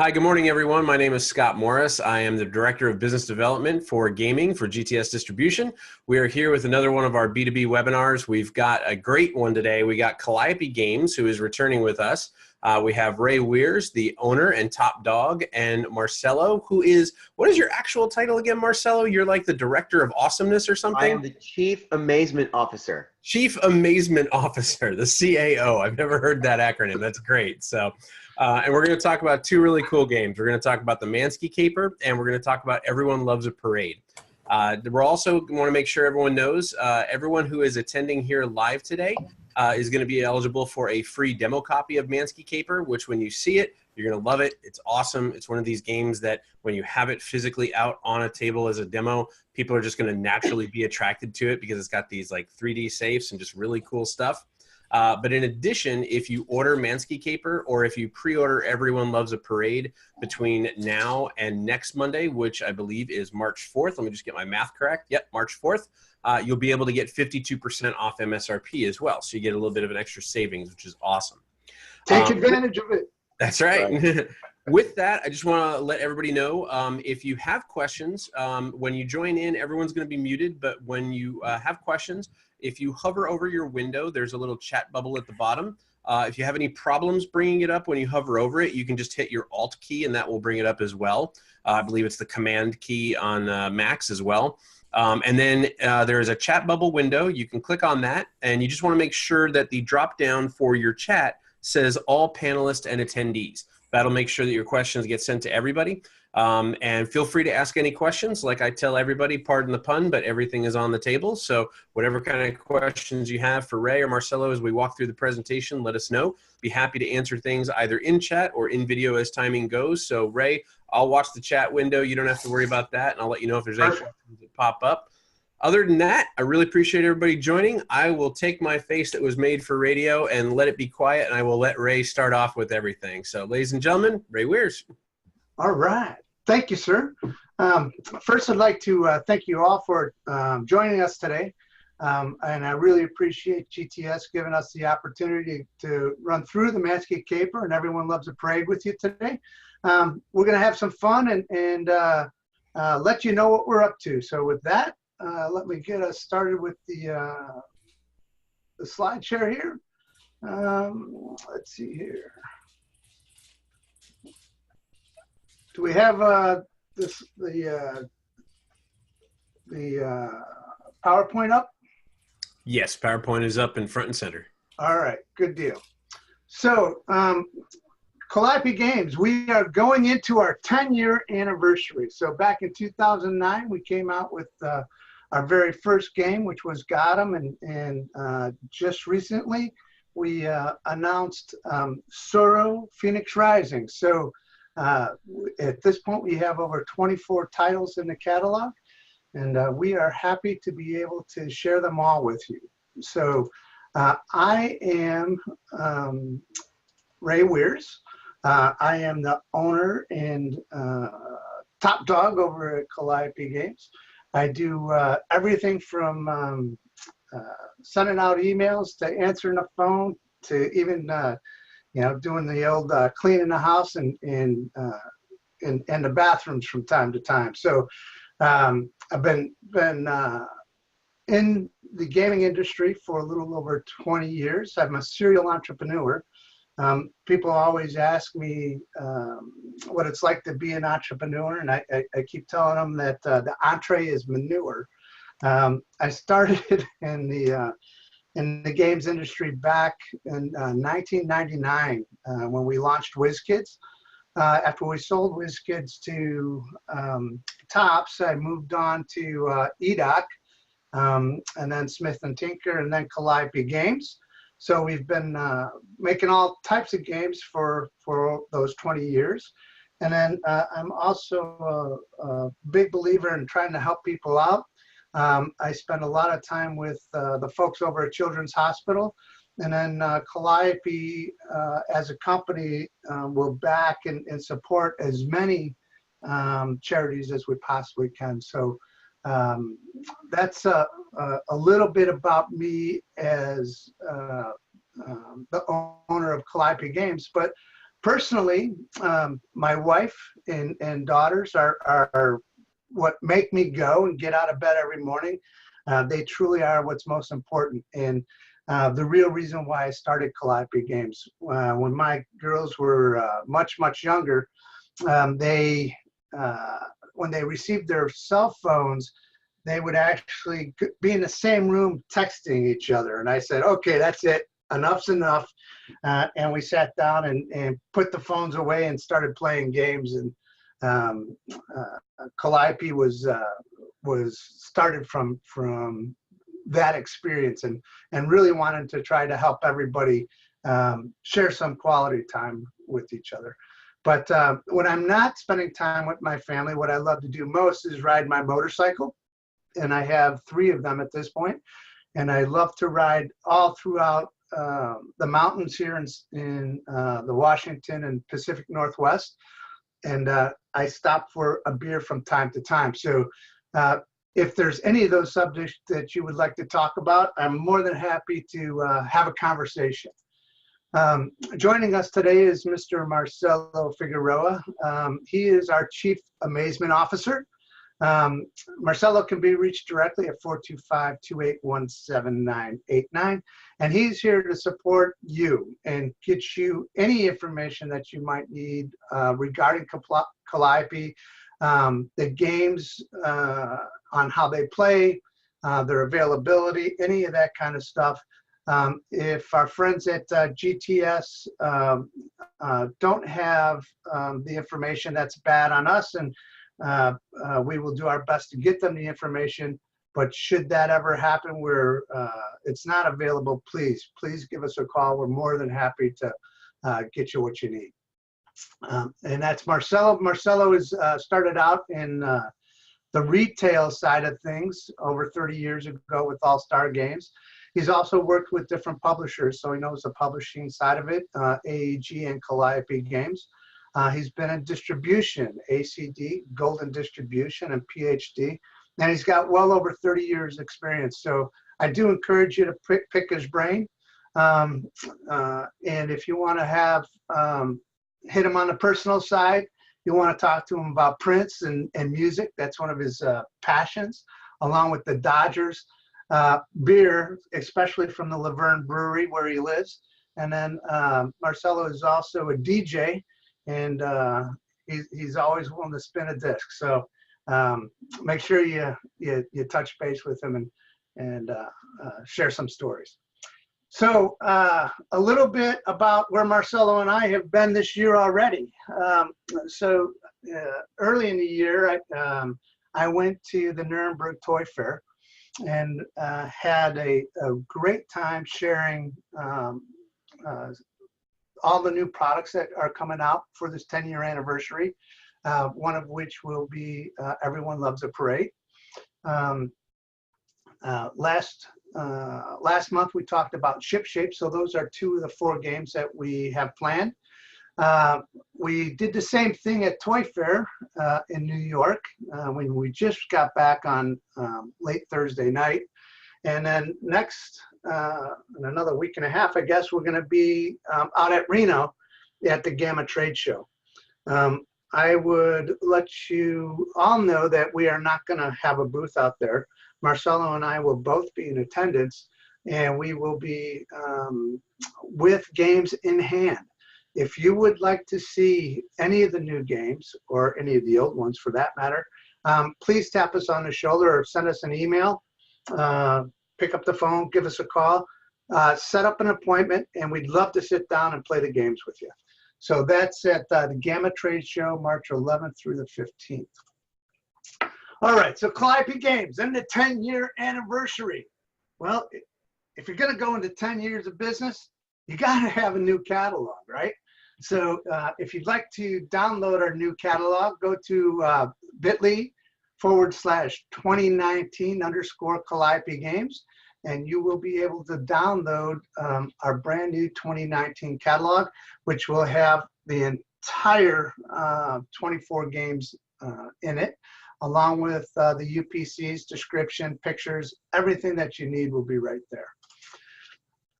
Hi, good morning, everyone. My name is Scott Morris. I am the Director of Business Development for Gaming for GTS Distribution. We are here with another one of our B2B webinars. We've got a great one today. We got Callipe Games, who is returning with us. We have Ray Wehrs, the owner and top dog, and Marcelo, who is, what is your actual title again, Marcelo? You're like the Director of Awesomeness or something? I am the Chief Amazement Officer. Chief Amazement Officer, the CAO. I've never heard that acronym. That's great. And we're going to talk about two really cool games. We're going to talk about the Mansky Caper, and we're going to talk about Everyone Loves a Parade. We're also want to make sure everyone knows, everyone who is attending here live today is going to be eligible for a free demo copy of Mansky Caper, which when you see it, you're going to love it. It's awesome. It's one of these games that when you have it physically out on a table as a demo, people are just going to naturally be attracted to it because it's got these like 3D safes and just really cool stuff. But in addition, if you order Mansky Caper or if you pre-order Everyone Loves a Parade between now and next Monday, which I believe is March 4th, let me just get my math correct. Yep, March 4th, you'll be able to get 52% off MSRP as well. So you get a little bit of an extra savings, which is awesome. Take advantage of it. That's right. With that, I just want to let everybody know, if you have questions, when you join in, everyone's going to be muted, but when you have questions, if you hover over your window, there's a little chat bubble at the bottom. If you have any problems bringing it up when you hover over it, you can just hit your Alt key and that will bring it up as well. I believe it's the Command key on Macs as well. And then there is a chat bubble window. You can click on that, and you just want to make sure that the drop down for your chat says all panelists and attendees. That'll make sure that your questions get sent to everybody. And feel free to ask any questions. Like I tell everybody, pardon the pun, but everything is on the table. So whatever kind of questions you have for Ray or Marcelo as we walk through the presentation, let us know. Be happy to answer things either in chat or in video as timing goes. So Ray, I'll watch the chat window. You don't have to worry about that. And I'll let you know if there's any questions that pop up. Other than that, I really appreciate everybody joining. I will take my face that was made for radio and let it be quiet, and I will let Ray start off with everything. So, ladies and gentlemen, Ray Wehrs. All right. Thank you, sir. First, I'd like to thank you all for joining us today. And I really appreciate GTS giving us the opportunity to run through the Mansky Caper and Everyone Loves a Parade with you today. We're going to have some fun and let you know what we're up to. So with that, let me get us started with the slide share here. Let's see here. Do we have the PowerPoint up? Yes, PowerPoint is up in front and center. All right, good deal. So, Callipe Games, we are going into our 10-year anniversary. So back in 2009, we came out with our very first game, which was Gotham, and just recently we announced Sorrow Phoenix Rising. So at this point, we have over 24 titles in the catalog, and we are happy to be able to share them all with you. So I am Ray Wehrs. I am the owner and top dog over at Callipe Games. I do everything from sending out emails to answering the phone to even doing the old cleaning the house and the bathrooms from time to time. So I've been in the gaming industry for a little over 20 years. I'm a serial entrepreneur. People always ask me what it's like to be an entrepreneur, and I keep telling them that the entree is manure. I started in the games industry back in 1999 when we launched WizKids. After we sold WizKids to Tops, I moved on to EDOC, and then Smith & Tinker, and then Callipe Games. So we've been making all types of games for those 20 years. And then I'm also a big believer in trying to help people out. I spend a lot of time with the folks over at Children's Hospital. And then Calliope as a company will back and support as many charities as we possibly can. So that's a little bit about me as the owner of Callipe Games. But Personally, my wife and daughters are what make me go and get out of bed every morning. They truly are what's most important, and the real reason why I started Callipe Games. When my girls were much younger, they when they received their cell phones, they would actually be in the same room texting each other. And I said, okay, that's it. Enough's enough. And we sat down and put the phones away and started playing games. And Calliope was started from that experience, and really wanted to try to help everybody share some quality time with each other. But when I'm not spending time with my family, what I love to do most is ride my motorcycle. And I have 3 of them at this point. And I love to ride all throughout the mountains here in the Washington and Pacific Northwest. And I stop for a beer from time to time. So if there's any of those subjects that you would like to talk about, I'm more than happy to have a conversation. Joining us today is Mr. Marcelo Figueroa. He is our Chief Amazement Officer. Marcelo can be reached directly at 425-281-7989, and he's here to support you and get you any information that you might need regarding Callipe, the games, on how they play, their availability, any of that kind of stuff. If our friends at GTS don't have the information, that's bad on us, and we will do our best to get them the information. But should that ever happen where it's not available, please give us a call. We're more than happy to get you what you need. And that's Marcelo. Marcelo is started out in the retail side of things over 30 years ago with All Star Games. He's also worked with different publishers, so he knows the publishing side of it, AEG and Calliope Games. He's been in distribution, ACD, Golden Distribution, and PhD, and he's got well over 30 years experience. So I do encourage you to pick his brain. And if you want to have, hit him on the personal side, you want to talk to him about prints and music, that's one of his passions, along with the Dodgers, beer, especially from the Laverne Brewery where he lives. And then Marcelo is also a DJ, and he's always willing to spin a disc. So make sure you touch base with him and share some stories. So a little bit about where Marcelo and I have been this year already. Early in the year, I went to the Nuremberg Toy Fair and had a great time sharing all the new products that are coming out for this 10-year anniversary, one of which will be Everyone Loves a Parade. Last month we talked about Ship Shape, so those are 2 of the 4 games that we have planned. We did the same thing at Toy Fair in New York when we just got back on late Thursday night. And then next, in another week and a half, I guess, we're going to be out at Reno at the Gamma Trade Show. I would let you all know that we are not going to have a booth out there. Marcelo and I will both be in attendance, and we will be with games in hand. If you would like to see any of the new games, or any of the old ones for that matter, please tap us on the shoulder or send us an email. Pick up the phone, give us a call, set up an appointment, and we'd love to sit down and play the games with you. So that's at the Gamma Trade Show, March 11th through the 15th. All right, so Callipe Games and the 10-year anniversary. Well, if you're going to go into 10 years of business, you got to have a new catalog, right? So if you'd like to download our new catalog, go to bit.ly/2019_Callipe Games, and you will be able to download our brand new 2019 catalog, which will have the entire 24 games in it, along with the UPCs, description, pictures, everything that you need will be right there.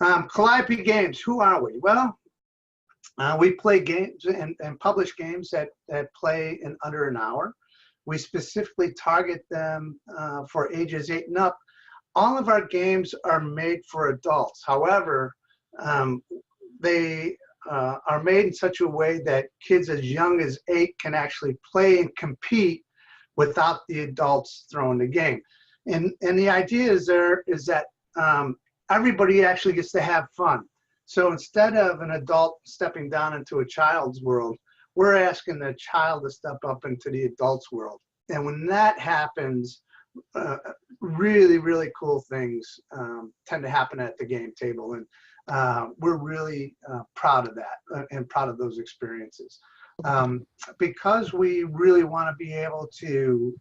Callipe Games, who are we? Well, We play games and publish games that play in under an hour. We specifically target them for ages 8 and up. All of our games are made for adults. However, they are made in such a way that kids as young as 8 can actually play and compete without the adults throwing the game. And the idea is that everybody actually gets to have fun. So instead of an adult stepping down into a child's world, we're asking the child to step up into the adult's world. And when that happens, really, really cool things tend to happen at the game table. And we're really proud of that and proud of those experiences. Because we really want to be able to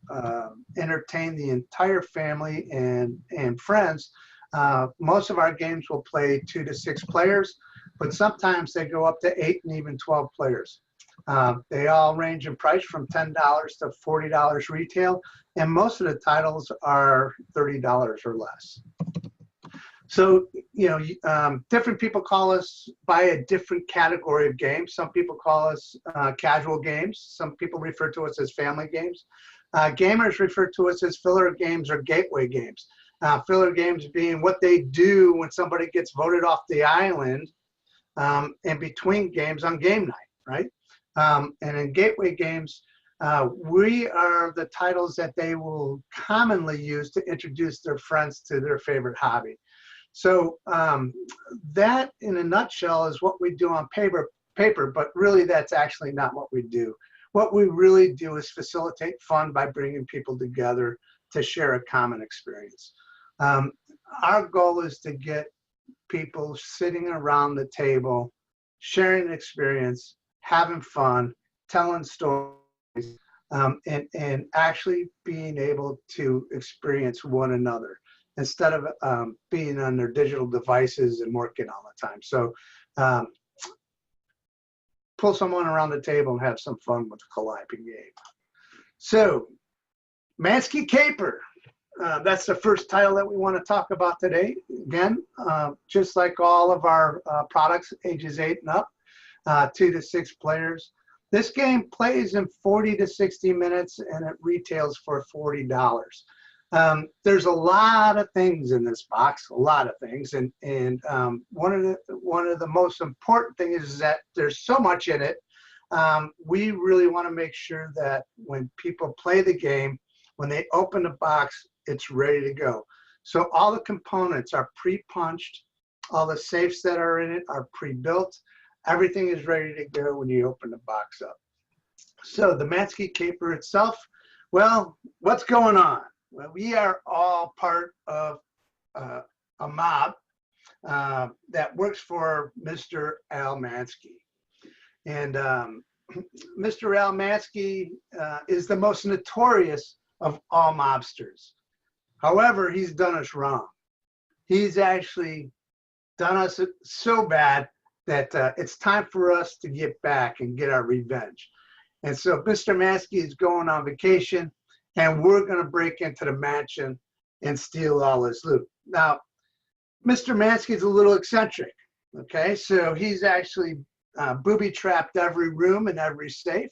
entertain the entire family and friends, most of our games will play 2 to 6 players, but sometimes they go up to 8 and even 12 players. They all range in price from $10 to $40 retail, and most of the titles are $30 or less. So, different people call us by a different category of games. Some people call us casual games. Some people refer to us as family games. Gamers refer to us as filler games or gateway games. Filler games being what they do when somebody gets voted off the island in between games on game night, right? And in gateway games, we are the titles that they will commonly use to introduce their friends to their favorite hobby. So that, in a nutshell, is what we do on paper, but really that's actually not what we do. What we really do is facilitate fun by bringing people together to share a common experience. Our goal is to get people sitting around the table, sharing an experience, having fun, telling stories, and actually being able to experience one another instead of being on their digital devices and working all the time. So pull someone around the table and have some fun with the Callipe game. So Mansky Caper, that's the first title that we want to talk about today. Again, just like all of our products, ages 8 and up, 2 to 6 players. This game plays in 40 to 60 minutes and it retails for $40. There's a lot of things in this box, a lot of things, and one of the most important things is that there's so much in it. We really want to make sure that when people play the game, when they open the box, it's ready to go. So all the components are pre-punched, all the safes that are in it are pre-built. Everything is ready to go when you open the box up. So the Mansky Caper itself, well, what's going on? Well, we are all part of a mob that works for Mr. Al Mansky. And Mr. Al Mansky is the most notorious of all mobsters. However, he's done us wrong. He's actually done us so bad that it's time for us to get back and get our revenge. And so Mr. Mansky is going on vacation, and we're going to break into the mansion and steal all his loot. Now, Mr. Mansky is a little eccentric, okay? So he's actually booby-trapped every room and every safe.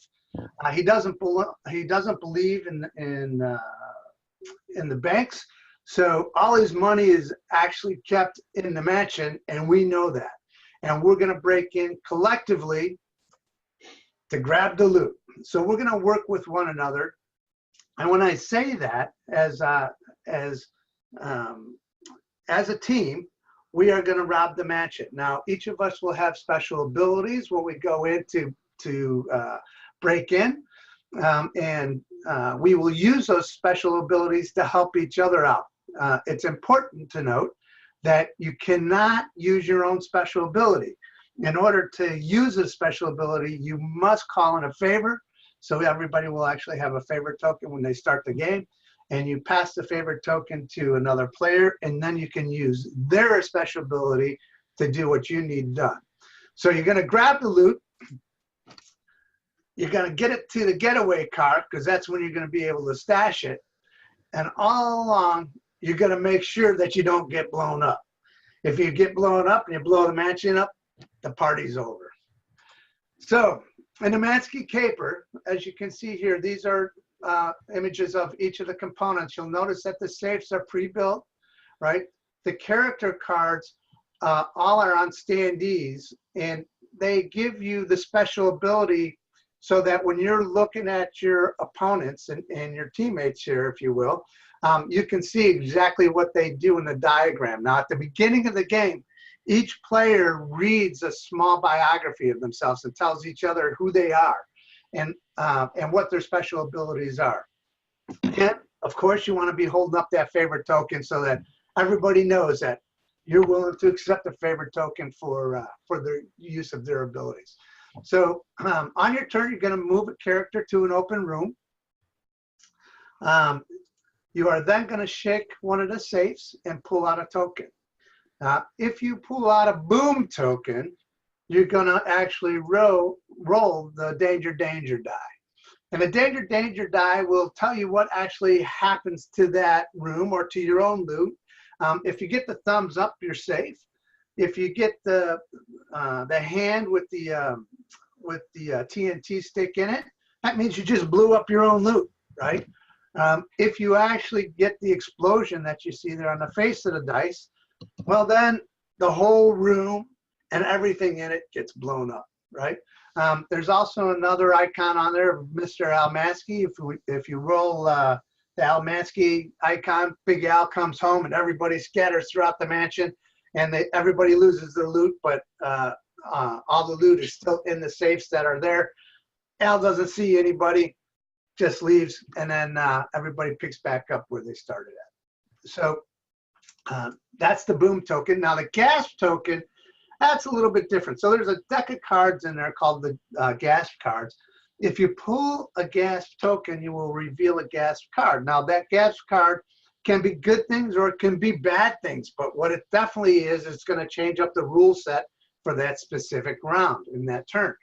He doesn't believe in the banks, so all his money is actually kept in the mansion, and we know that. And we're going to break in collectively to grab the loot. So we're going to work with one another. And when I say that, as a team, we are going to rob the mansion. Now, each of us will have special abilities when we go in to break in, and we will use those special abilities to help each other out. It's important to note that you cannot use your own special ability. In order to use a special ability, you must call in a favor. So everybody will actually have a favor token when they start the game, and you pass the favor token to another player, and then you can use their special ability to do what you need done. So you're going to grab the loot. You're going to get it to the getaway car, because that's when you're going to be able to stash it. And all along, you're going to make sure that you don't get blown up. If you get blown up and you blow the mansion up, the party's over. So in the Mansky Caper, as you can see here, these are images of each of the components. You'll notice that the safes are pre-built, right? The character cards all are on standees, and they give you the special ability so that when you're looking at your opponents and your teammates here, if you will, you can see exactly what they do in the diagram. Now, at the beginning of the game, each player reads a small biography of themselves and tells each other who they are and what their special abilities are. And of course, you want to be holding up that favorite token so that everybody knows that you're willing to accept a favorite token for the use of their abilities. So on your turn, you're going to move a character to an open room. You are then going to shake one of the safes and pull out a token. If you pull out a boom token, you're going to actually roll the danger die. And the danger die will tell you what actually happens to that room or to your own loot. If you get the thumbs up, you're safe. If you get the hand with the TNT stick in it, that means you just blew up your own loot, right? If you actually get the explosion that you see there on the face of the dice, well, then the whole room and everything in it gets blown up, right? There's also another icon on there, Mr. Al Mansky. If you roll the Al Mansky icon, Big Al comes home and everybody scatters throughout the mansion, and everybody loses their loot, but all the loot is still in the safes that are there. Al doesn't see anybody, just leaves, and then everybody picks back up where they started at. So that's the boom token. Now the gasp token, that's a little bit different. So there's a deck of cards in there called the gasp cards. If you pull a gasp token, you will reveal a gasp card. Now that gasp card can be good things or it can be bad things, but what it definitely is, it's going to change up the rule set for that specific round in that turn.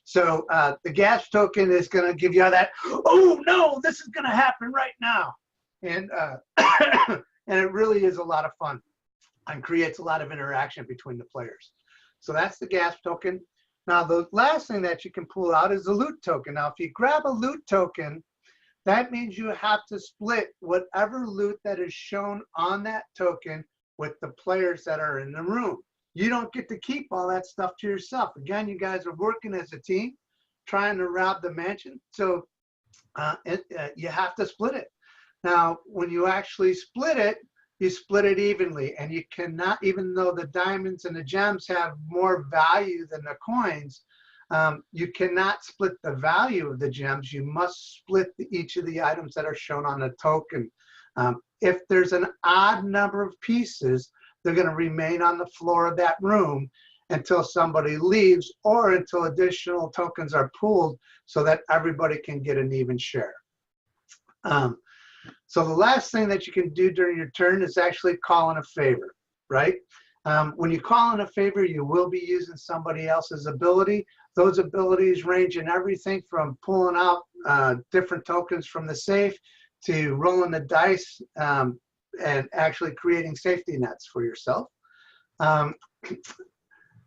So the gasp token is going to give you that, oh no, this is going to happen right now. And and it really is a lot of fun and creates a lot of interaction between the players. So that's the gasp token. Now the last thing that you can pull out is the loot token. Now if you grab a loot token, that means you have to split whatever loot that is shown on that token with the players that are in the room. You don't get to keep all that stuff to yourself. Again, you guys are working as a team, trying to rob the mansion. So you have to split it. Now, when you actually split it, you split it evenly, and you cannot, even though the diamonds and the gems have more value than the coins, you cannot split the value of the gems. You must split each of the items that are shown on the token. If there's an odd number of pieces, they're going to remain on the floor of that room until somebody leaves or until additional tokens are pooled so that everybody can get an even share. So the last thing that you can do during your turn is actually call in a favor, right? When you call in a favor, you will be using somebody else's ability. Those abilities range in everything from pulling out different tokens from the safe to rolling the dice and actually creating safety nets for yourself. And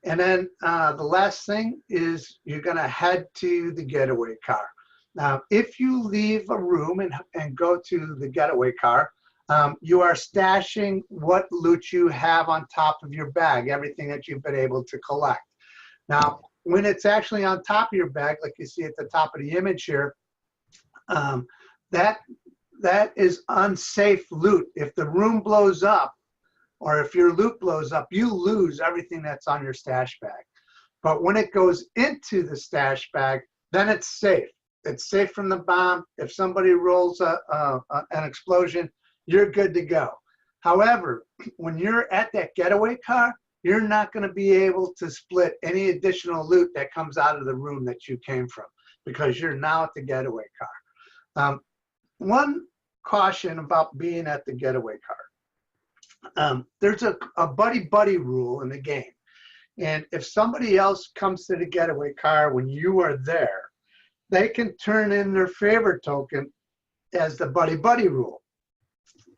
then the last thing is you're going to head to the getaway car. Now, if you leave a room and go to the getaway car, you are stashing what loot you have on top of your bag, everything that you've been able to collect. Now, when it's actually on top of your bag, like you see at the top of the image here, that is unsafe loot. If the room blows up, or if your loot blows up, you lose everything that's on your stash bag. But when it goes into the stash bag, then it's safe. It's safe from the bomb. If somebody rolls an explosion, you're good to go. However, when you're at that getaway car, you're not going to be able to split any additional loot that comes out of the room that you came from because you're now at the getaway car. One caution about being at the getaway car. There's a buddy-buddy rule in the game. And if somebody else comes to the getaway car when you are there, they can turn in their favorite token as the buddy-buddy rule.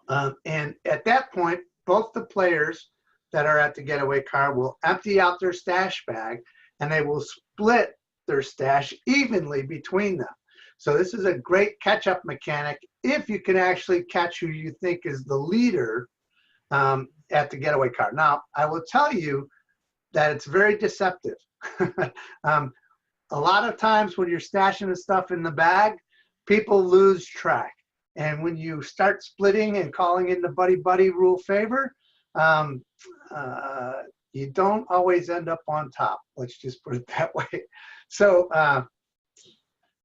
And at that point, both the players that are at the getaway car will empty out their stash bag and they will split their stash evenly between them. So this is a great catch-up mechanic if you can actually catch who you think is the leader at the getaway car. Now, I will tell you that it's very deceptive. A lot of times when you're stashing the stuff in the bag, people lose track. And when you start splitting and calling in the buddy-buddy rule favor, you don't always end up on top. Let's just put it that way. So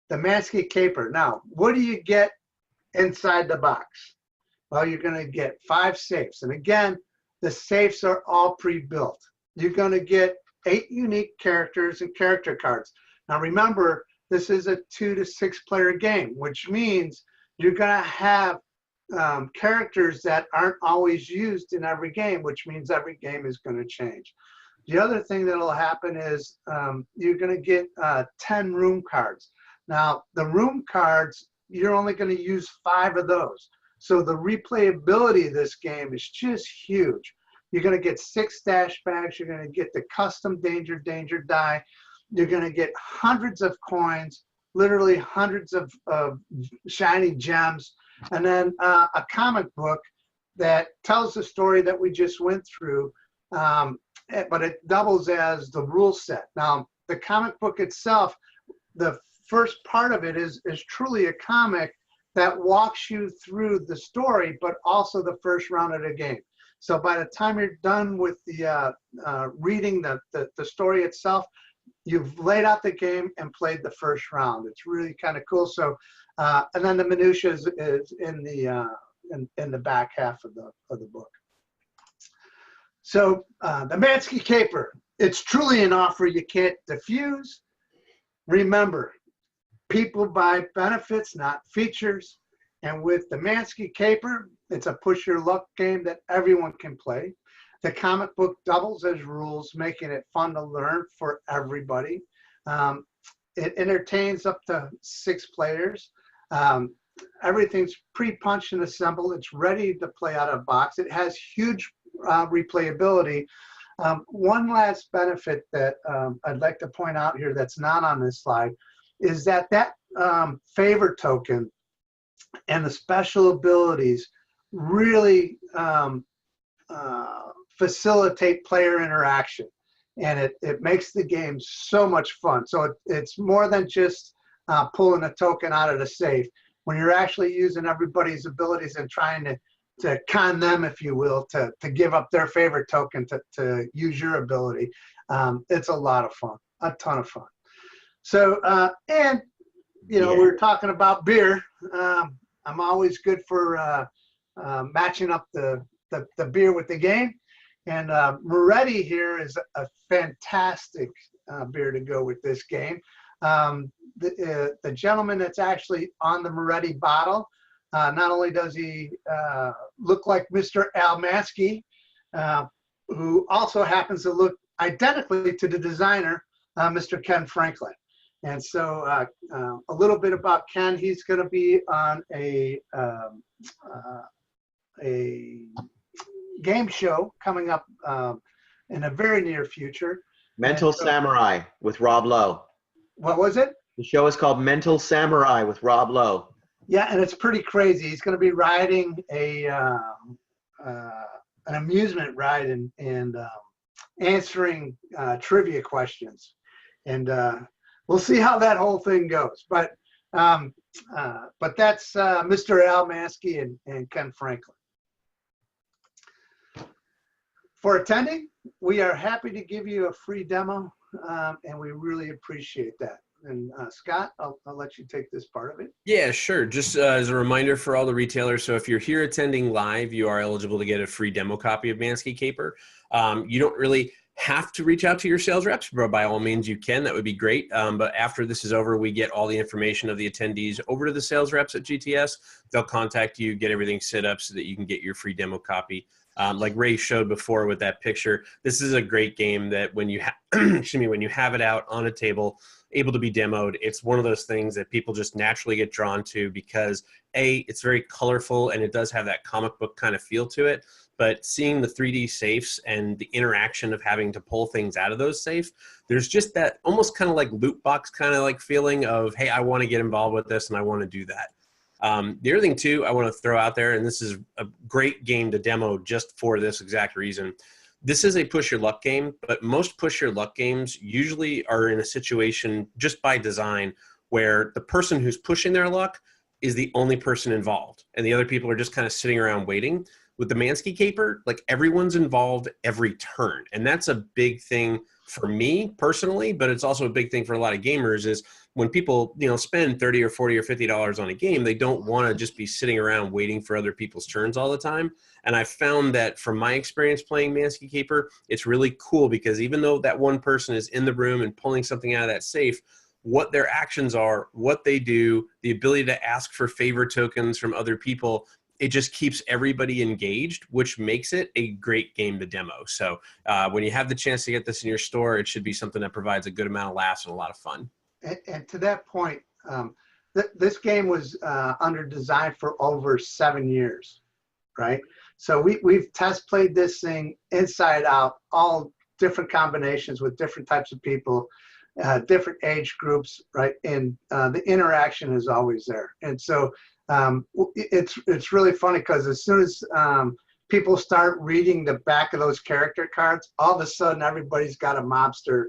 the Mansky Caper. Now, what do you get inside the box? Well, you're going to get 5 safes. And again, the safes are all pre-built. You're going to get 8 unique characters and character cards. Now, remember, this is a 2 to 6 player game, which means you're going to have characters that aren't always used in every game, which means every game is going to change. The other thing that will happen is you're going to get 10 room cards. Now, the room cards, you're only going to use 5 of those. So the replayability of this game is just huge. You're going to get 6 stash bags. You're going to get the custom danger die. You're going to get hundreds of coins, literally hundreds of shiny gems, and then a comic book that tells the story that we just went through, but it doubles as the rule set. Now, the comic book itself, the first part of it is truly a comic that walks you through the story, but also the first round of the game. So by the time you're done with the reading the story itself, you've laid out the game and played the first round. It's really kind of cool. So, and then the minutia is in the back half of the book. So the Mansky Caper, it's truly an offer you can't refuse. Remember, people buy benefits, not features. And with the Mansky Caper, it's a push your luck game that everyone can play. The comic book doubles as rules, making it fun to learn for everybody. It entertains up to 6 players. Everything's pre-punched and assembled. It's ready to play out of the box. It has huge replayability. One last benefit that I'd like to point out here that's not on this slide is that favor token and the special abilities really facilitate player interaction, and it makes the game so much fun. So it's more than just pulling a token out of the safe. When you're actually using everybody's abilities and trying to con them, if you will, to give up their favorite token to use your ability, it's a lot of fun, a ton of fun. So and you know, we're talking about beer. I'm always good for matching up the beer with the game. And Moretti here is a fantastic beer to go with this game. The gentleman that's actually on the Moretti bottle, not only does he look like Mr. Al Mansky, who also happens to look identically to the designer, Mr. Ken Franklin. And so a little bit about Ken. He's going to be on a game show coming up in a very near future. Mental Samurai with Rob Lowe. What was it? The show is called Mental Samurai with Rob Lowe. Yeah, and it's pretty crazy. He's going to be riding an amusement ride and answering trivia questions. And we'll see how that whole thing goes. But that's Mr. Al Mansky and Ken Franklin. For attending, we are happy to give you a free demo, and we really appreciate that. And Scott, I'll let you take this part of it. Yeah, sure. Just as a reminder for all the retailers, so if you're here attending live, you are eligible to get a free demo copy of Mansky Caper. You don't really have to reach out to your sales reps, but by all means you can. That would be great. But after this is over, we get all the information of the attendees over to the sales reps at GTS. They'll contact you, get everything set up so that you can get your free demo copy. Like Ray showed before with that picture, this is a great game that when you when you have it out on a table, able to be demoed, it's one of those things that people just naturally get drawn to because A, it's very colorful and it does have that comic book kind of feel to it. but seeing the 3D safes and the interaction of having to pull things out of those safes, there's just that almost kind of like loot box kind of like feeling of, hey, I want to get involved with this and I want to do that. The other thing too, I want to throw out there, and this is a great game to demo just for this exact reason. This is a push your luck game, but most push your luck games usually are in a situation just by design where the person who's pushing their luck is the only person involved and the other people are just kind of sitting around waiting. With the Mansky Caper, like everyone's involved every turn. And that's a big thing for me personally, but it's also a big thing for a lot of gamers is when people, you know, spend $30 or $40 or $50 on a game, they don't want to just be sitting around waiting for other people's turns all the time. And I found that from my experience playing Mansky Caper, it's really cool because even though that one person is in the room and pulling something out of that safe, what their actions are, what they do, the ability to ask for favor tokens from other people, it just keeps everybody engaged, which makes it a great game to demo. So when you have the chance to get this in your store, it should be something that provides a good amount of laughs and a lot of fun. And to that point, this game was under design for over 7 years, right? So we've test played this thing inside out, all different combinations with different types of people, different age groups, right? And the interaction is always there. And so it's really funny because as soon as people start reading the back of those character cards, all of a sudden everybody's got a mobster,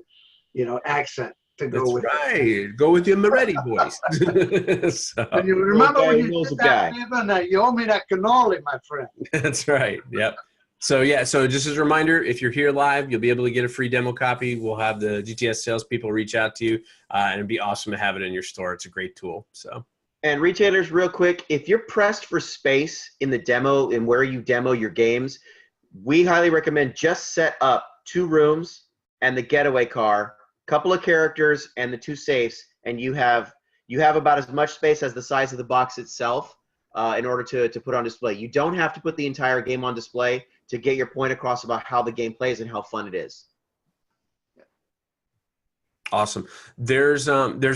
you know, accent to go That's with. right. It. Go with your Moretti voice. So, And you remember when you knows did a that, guy. Evan, you owe me that cannoli, my friend. that's right. Yep. So yeah, so just as a reminder, if you're here live, you'll be able to get a free demo copy. We'll have the GTS salespeople reach out to you, and it'd be awesome to have it in your store. It's a great tool. So. And retailers, real quick, if you're pressed for space in the demo and where you demo your games, we highly recommend just set up 2 rooms and the getaway car, couple of characters, and the 2 safes, and you have about as much space as the size of the box itself in order to put on display. You don't have to put the entire game on display to get your point across about how the game plays and how fun it is. Awesome. There's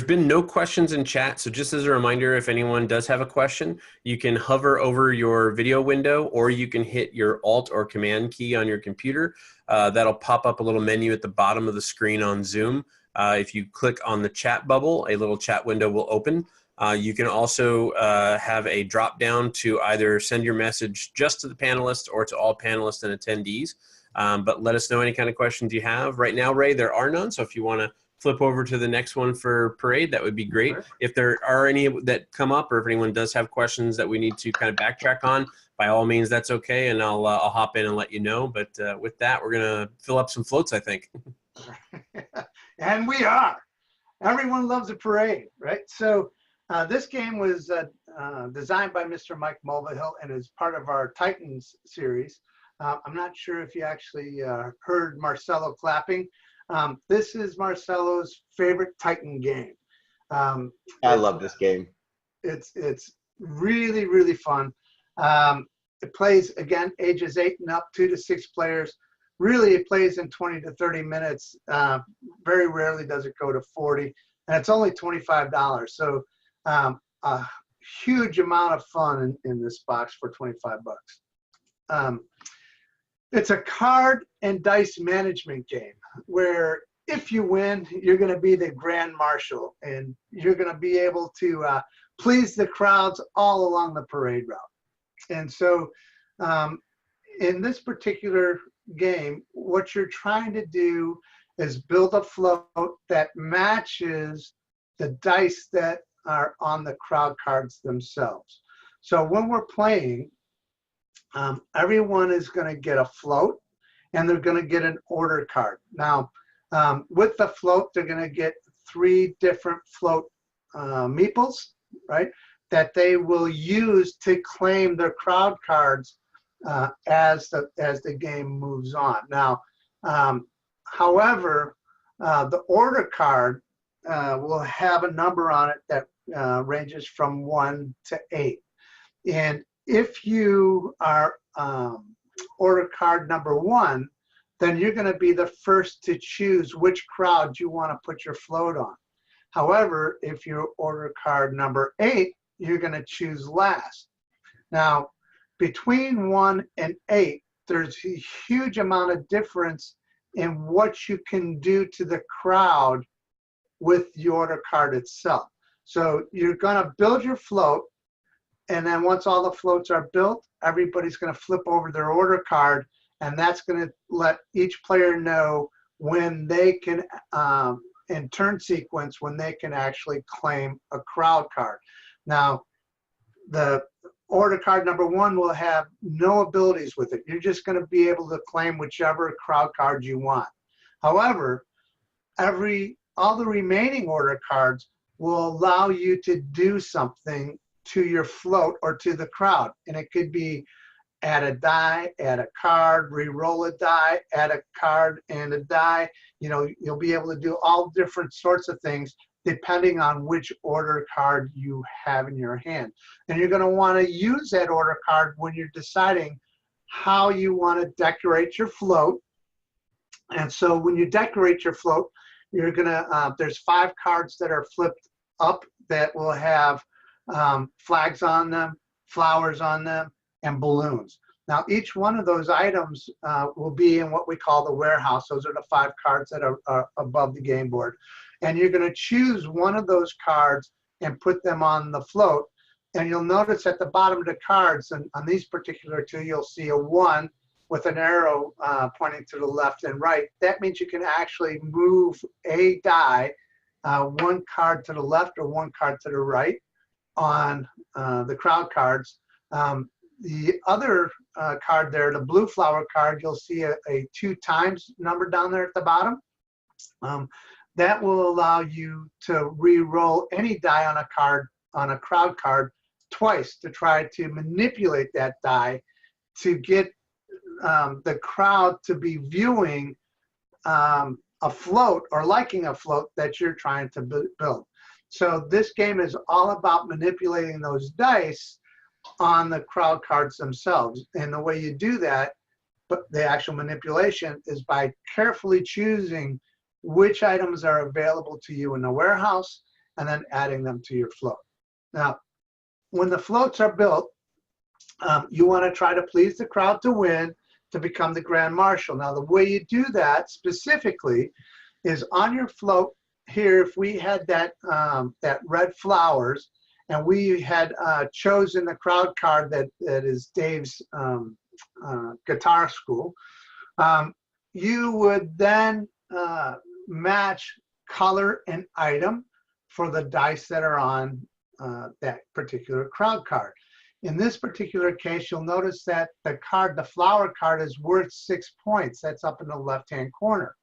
been no questions in chat, so just as a reminder, if anyone does have a question, you can hover over your video window or you can hit your Alt or Command key on your computer. That'll pop up a little menu at the bottom of the screen on Zoom. If you click on the chat bubble, a little chat window will open. You can also have a drop down to either send your message just to the panelists or to all panelists and attendees. But let us know any kind of questions you have. Right now, Ray, there are none, so if you want to flip over to the next one for Parade, that would be great. Sure. If there are any that come up or if anyone does have questions that we need to kind of backtrack on, by all means, that's okay, and I'll hop in and let you know. But with that, we're going to fill up some floats, I think. And we are. Everyone loves a parade, right? So this game was designed by Mr. Mike Mulvihill and is part of our Titans series. I'm not sure if you actually heard Marcelo clapping. This is Marcelo's favorite Titan game. I love this game. It's really, really fun. It plays, again, ages 8 and up, 2 to 6 players. Really, it plays in 20 to 30 minutes. Very rarely does it go to 40. And it's only $25. So a huge amount of fun in this box for 25 bucks. It's a card and dice management game where if you win, you're going to be the grand marshal and you're going to be able to please the crowds all along the parade route. And so in this particular game, what you're trying to do is build a float that matches the dice that are on the crowd cards themselves. So when we're playing, everyone is going to get a float and they're going to get an order card. Now, with the float, they're going to get 3 different float meeples, right, that they will use to claim their crowd cards as the game moves on. Now, however, the order card will have a number on it that ranges from 1 to 8. And if you are order card number 1, then you're going to be the first to choose which crowd you want to put your float on. However, if you're order card number 8, you're going to choose last. Now, between 1 and 8, there's a huge amount of difference in what you can do to the crowd with the order card itself. So you're going to build your float, and then once all the floats are built, everybody's going to flip over their order card, and that's going to let each player know when they can, in turn sequence, when they can actually claim a crowd card. Now, the order card number 1 will have no abilities with it. You're just going to be able to claim whichever crowd card you want. However, all the remaining order cards will allow you to do something to your float or to the crowd. And it could be add a die, add a card, re-roll a die, add a card and a die. You know, you'll be able to do all different sorts of things depending on which order card you have in your hand. And you're going to want to use that order card when you're deciding how you want to decorate your float. And so when you decorate your float, you're going to, there's 5 cards that are flipped up that will have flags on them, flowers on them, and balloons. Now, each one of those items will be in what we call the warehouse. Those are the 5 cards that are above the game board. And you're going to choose one of those cards and put them on the float. And you'll notice at the bottom of the cards, and on these particular 2, you'll see a 1 with an arrow pointing to the left and right. That means you can actually move a die, 1 card to the left or 1 card to the right on the crowd cards. The other card there, the blue flower card, you'll see a 2 times number down there at the bottom. That will allow you to re-roll any die on a card, on a crowd card, twice to try to manipulate that die to get the crowd to be viewing a float or liking a float that you're trying to build. So this game is all about manipulating those dice on the crowd cards themselves. And the way you do that, but the actual manipulation, is by carefully choosing which items are available to you in the warehouse and then adding them to your float. Now, when the floats are built, you want to try to please the crowd to win, to become the Grand Marshal. Now, the way you do that specifically is on your float here. If we had that, that red flowers, and we had chosen the crowd card that is Dave's guitar school, you would then match color and item for the dice that are on that particular crowd card. In this particular case, you'll notice that the card, the flower card, is worth 6 points. That's up in the left-hand corner.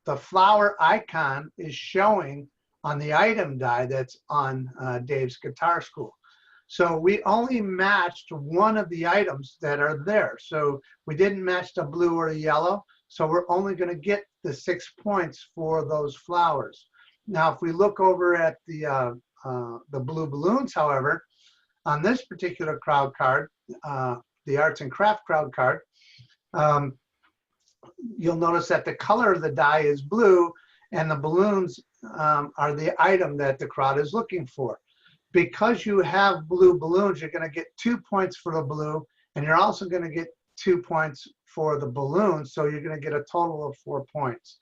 The flower icon is showing on the item die that's on Dave's guitar school. So we only matched one of the items that are there. So we didn't match the blue or the yellow. So we're only going to get the 6 points for those flowers. Now, if we look over at the blue balloons, however, on this particular crowd card, the arts and craft crowd card, you'll notice that the color of the die is blue, and the balloons are the item that the crowd is looking for. Because you have blue balloons, you're going to get 2 points for the blue, and you're also going to get 2 points for the balloons. So you're going to get a total of 4 points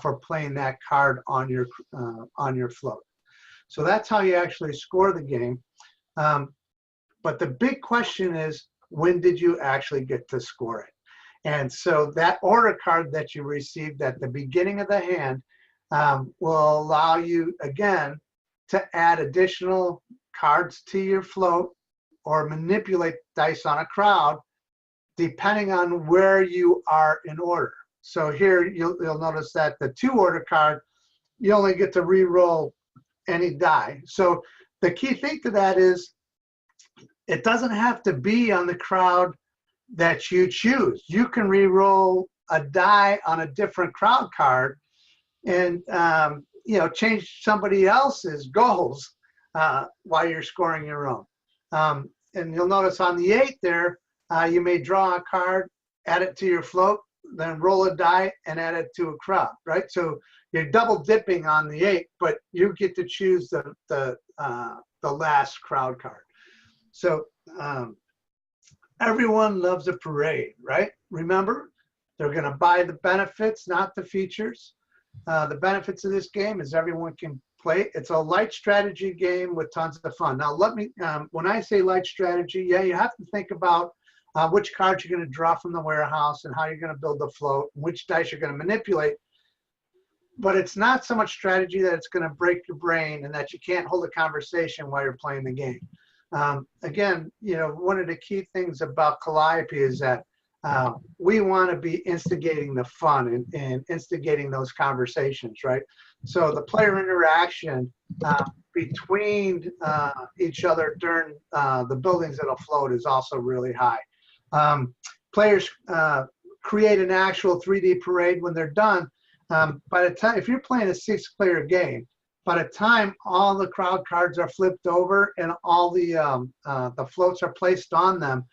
for playing that card on your float. So that's how you actually score the game. But the big question is, when did you actually get to score it? And so that order card that you received at the beginning of the hand will allow you, again, to add additional cards to your float or manipulate dice on a crowd depending on where you are in order. So here you'll notice that the 2 order card, you only get to re-roll any die. So the key thing to that is it doesn't have to be on the crowd that you choose. You can re-roll a die on a different crowd card and you know, change somebody else's goals while you're scoring your own. And you'll notice on the 8 there, you may draw a card, add it to your float, then roll a die and add it to a crowd, right? So you're double dipping on the 8, but you get to choose the last crowd card. So everyone loves a parade, right? Remember, they're going to buy the benefits, not the features. The benefits of this game is everyone can play. It's a light strategy game with tons of fun. Now, let me, when I say light strategy, yeah, you have to think about which cards you're going to draw from the warehouse and how you're going to build the float, which dice you're going to manipulate. But it's not so much strategy that it's going to break your brain and that you can't hold a conversation while you're playing the game. Again, you know, one of the key things about Calliope is that we want to be instigating the fun and instigating those conversations, right? So the player interaction between each other during the buildings that'll float is also really high. Players create an actual 3D parade when they're done. By the time, if you're playing a 6-player game, by the time all the crowd cards are flipped over and all the floats are placed on them,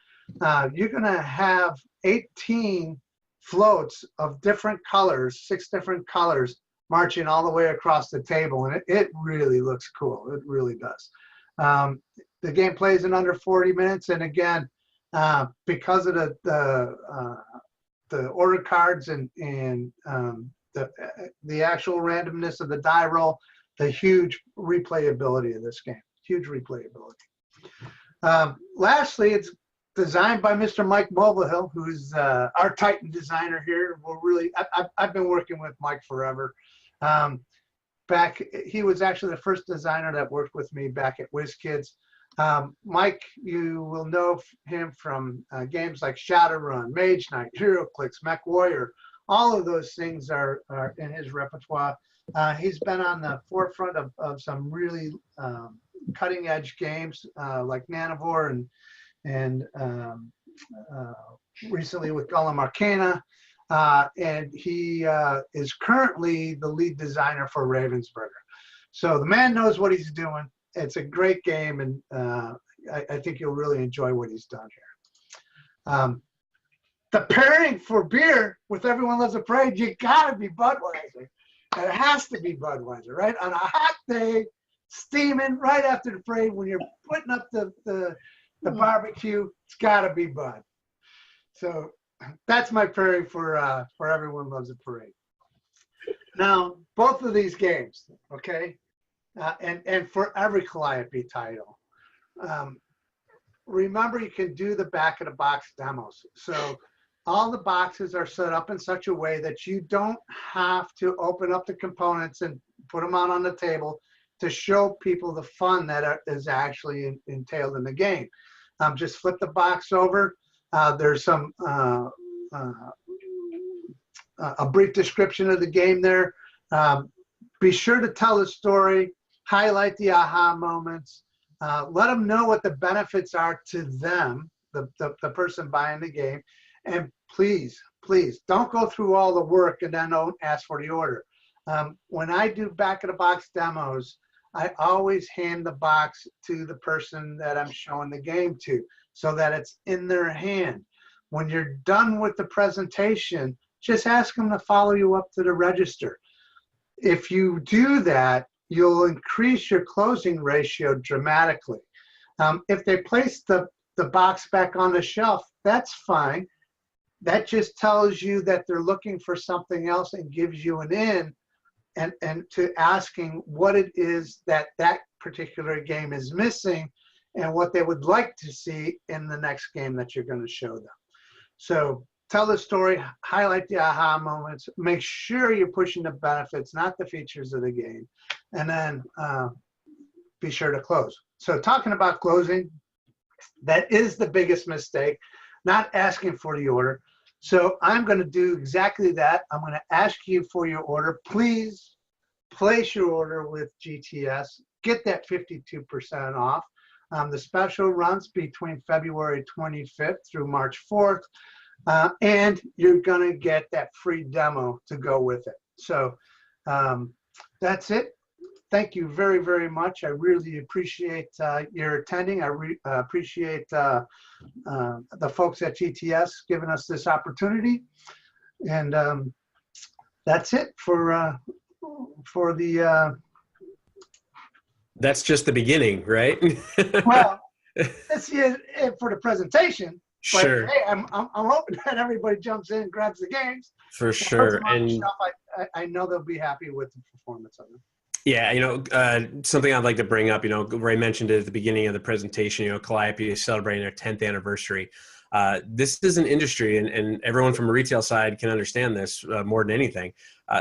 you're going to have 18 floats of different colors, 6 different colors, marching all the way across the table, and it really looks cool. It really does. The game plays in under 40 minutes, and again, because of the order cards and the actual randomness of the die roll, the huge replayability of this game, huge replayability. Lastly, it's designed by Mr. Mike Mulvihill, who's our Titan designer here. I've been working with Mike forever. He was actually the first designer that worked with me back at WizKids. Mike, you will know him from games like Shadowrun, Mage Knight, HeroClix, Mech Warrior. All of those things are in his repertoire. He's been on the forefront of some really cutting edge games like Nanivore and recently with Golem Arcana. And he is currently the lead designer for Ravensburger. So the man knows what he's doing. It's a great game, and I think you'll really enjoy what he's done here. The pairing for beer with Everyone Loves a Parade, you gotta be Budweiser. It has to be Budweiser, right? On a hot day, steaming right after the parade, when you're putting up the barbecue, it's gotta be Bud. So that's my pairing for Everyone Loves a Parade. Now, both of these games, okay, and for every Calliope title, remember you can do the back of the box demos. So all the boxes are set up in such a way that you don't have to open up the components and put them out on the table to show people the fun that is actually entailed in the game. Just flip the box over. There's some a brief description of the game there. Be sure to tell the story, highlight the aha moments, let them know what the benefits are to them, the person buying the game, and please don't go through all the work and then don't ask for the order. When I do back of the box demos, I always hand the box to the person that I'm showing the game to so that it's in their hand. When you're done with the presentation, just ask them to follow you up to the register. If you do that, you'll increase your closing ratio dramatically. If they place the box back on the shelf, that's fine. That just tells you that they're looking for something else and gives you an in and to asking what it is that particular game is missing and what they would like to see in the next game that you're going to show them. So tell the story, highlight the aha moments, make sure you're pushing the benefits, not the features of the game, and then be sure to close. So talking about closing, that is the biggest mistake, not asking for the order. So I'm going to do exactly that. I'm going to ask you for your order. Please place your order with GTS. Get that 52% off. The special runs between February 25th through March 4th. And you're going to get that free demo to go with it. So that's it. Thank you very, very much. I really appreciate your attending. I appreciate the folks at GTS giving us this opportunity. And that's it for the... That's just the beginning, right? Well, this is it for the presentation. But Sure. hey, I'm hoping that everybody jumps in, grabs the games, For puts sure. them on the And shelf. I know they'll be happy with the performance of them. yeah, something I'd like to bring up, Ray mentioned it at the beginning of the presentation, Calliope is celebrating their 10th anniversary. This is an industry, and everyone from a retail side can understand this more than anything.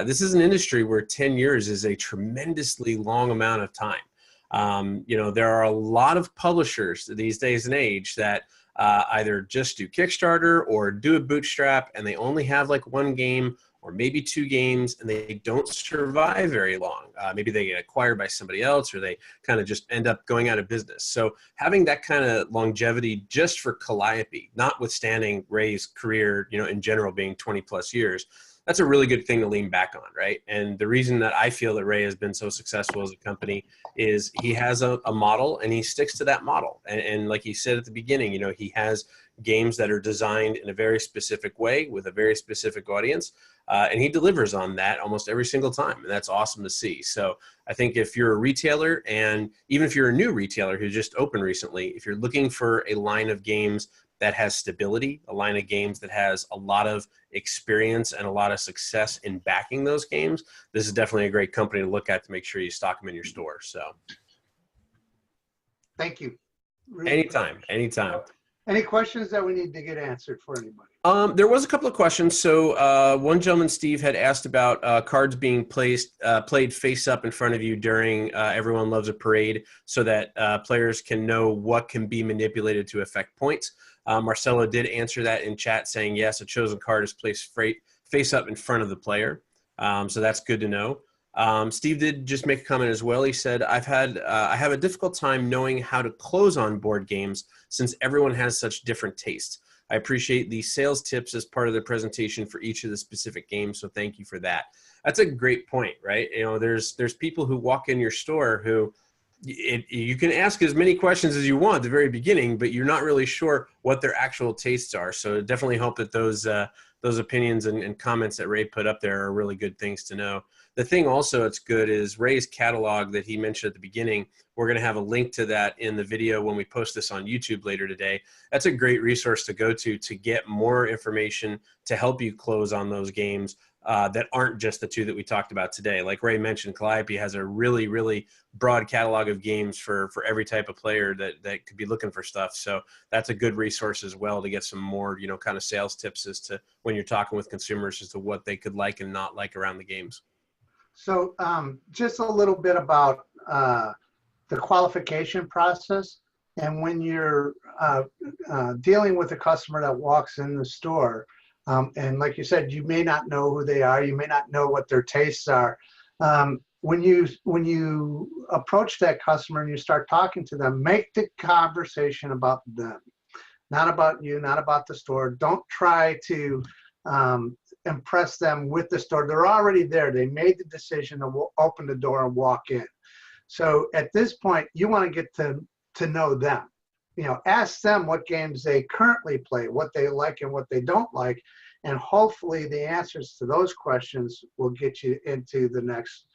This is an industry where 10 years is a tremendously long amount of time. There are a lot of publishers these days and age that either just do Kickstarter or do a bootstrap, and they only have like one game or maybe two games, and they don't survive very long. Maybe they get acquired by somebody else, or they kind of just end up going out of business. So having that kind of longevity just for Calliope, notwithstanding Ray's career, in general being 20 plus years, that's a really good thing to lean back on, right? And the reason that I feel that Ray has been so successful as a company is he has a model, and he sticks to that model. And like he said at the beginning, he has games that are designed in a very specific way with a very specific audience. And he delivers on that almost every single time. And that's awesome to see. So I think if you're a retailer, and even if you're a new retailer who just opened recently, if you're looking for a line of games that has stability, a line of games that has a lot of experience and a lot of success in backing those games, this is definitely a great company to look at to make sure you stock them in your store. So thank you. Really anytime. Any questions that we need to get answered for anybody? There was a couple of questions. So one gentleman, Steve, had asked about cards being played face up in front of you during Everyone Loves a Parade, so that players can know what can be manipulated to affect points. Marcelo did answer that in chat, saying yes, a chosen card is placed face up in front of the player. So that's good to know. Steve did just make a comment as well. He said, I have a difficult time knowing how to close on board games since everyone has such different tastes. I appreciate the sales tips as part of the presentation for each of the specific games, so thank you for that. That's a great point, right? There's people who walk in your store who you can ask as many questions as you want at the very beginning, but you're not really sure what their actual tastes are. So definitely hope that those opinions and comments that Ray put up there are really good things to know. The thing also that's good is Ray's catalog that he mentioned at the beginning. We're going to have a link to that in the video when we post this on YouTube later today. That's a great resource to go to get more information to help you close on those games that aren't just the two that we talked about today. Like Ray mentioned, Calliope has a really, really broad catalog of games for every type of player that could be looking for stuff. So that's a good resource as well to get some more, kind of sales tips as to when you're talking with consumers as to what they could like and not like around the games. So just a little bit about the qualification process. And when you're dealing with a customer that walks in the store, and like you said, you may not know who they are, you may not know what their tastes are. When you approach that customer and you start talking to them, make the conversation about them, not about you, not about the store. Don't try to impress them with the store. They're already there. They made the decision to open the door and walk in. So at this point, you want to get to know them. Ask them what games they currently play, what they like and what they don't like, and hopefully the answers to those questions will get you into the next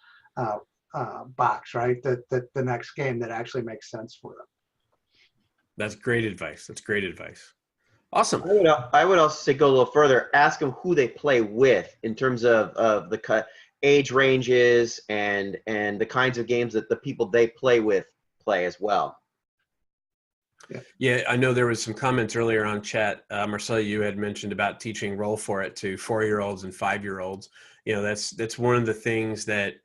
box, right? The next game that actually makes sense for them. That's great advice. Awesome. I would also say go a little further. Ask them who they play with in terms of the age ranges and the kinds of games that the people they play with play as well. Yeah, I know there was some comments earlier on chat. Marcel, you had mentioned about teaching Roll For It to 4-year-olds and 5-year-olds. That's one of the things that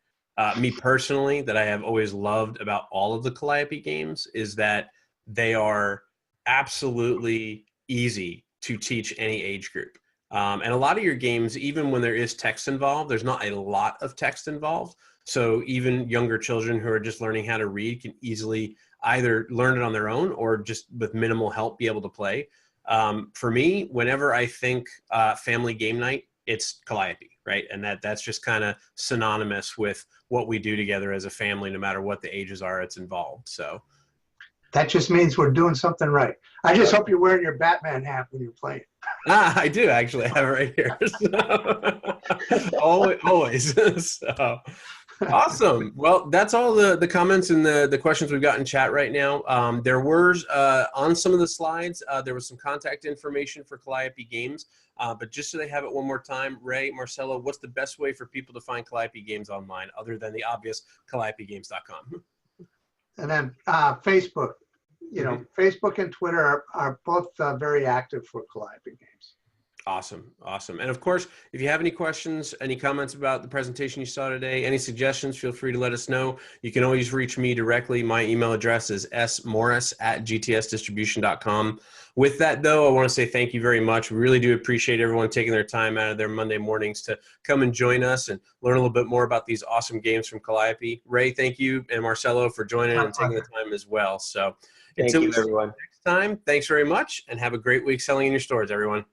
me personally that I have always loved about all of the Calliope games is that they are absolutely easy to teach any age group. And a lot of your games, even when there is text involved, there's not a lot of text involved. So even younger children who are just learning how to read can easily either learn it on their own or just with minimal help be able to play. For me, whenever I think family game night, it's Calliope, right? And that's just kind of synonymous with what we do together as a family, no matter what the ages are it's involved. So that just means we're doing something right. I just hope you're wearing your Batman hat when you're playing. I do actually have it right here. So, always. So, Awesome. Well, that's all the comments and the questions we've got in chat right now. There were, on some of the slides, there was some contact information for Calliope Games. But just so they have it one more time, Ray, Marcelo, what's the best way for people to find Calliope Games online other than the obvious calliopegames.com? And then Facebook. Facebook and Twitter are both very active for Callipe Games. Awesome. Awesome. And of course, if you have any questions, any comments about the presentation you saw today, any suggestions, feel free to let us know. You can always reach me directly. My email address is smorris@gtsdistribution.com. With that, though, I want to say thank you very much. We really do appreciate everyone taking their time out of their Monday mornings to come and join us and learn a little bit more about these awesome games from Calliope. Ray, thank you, and Marcelo for joining and taking the time as well. So Thank you, everyone. Next time, thanks very much, and have a great week selling in your stores, everyone.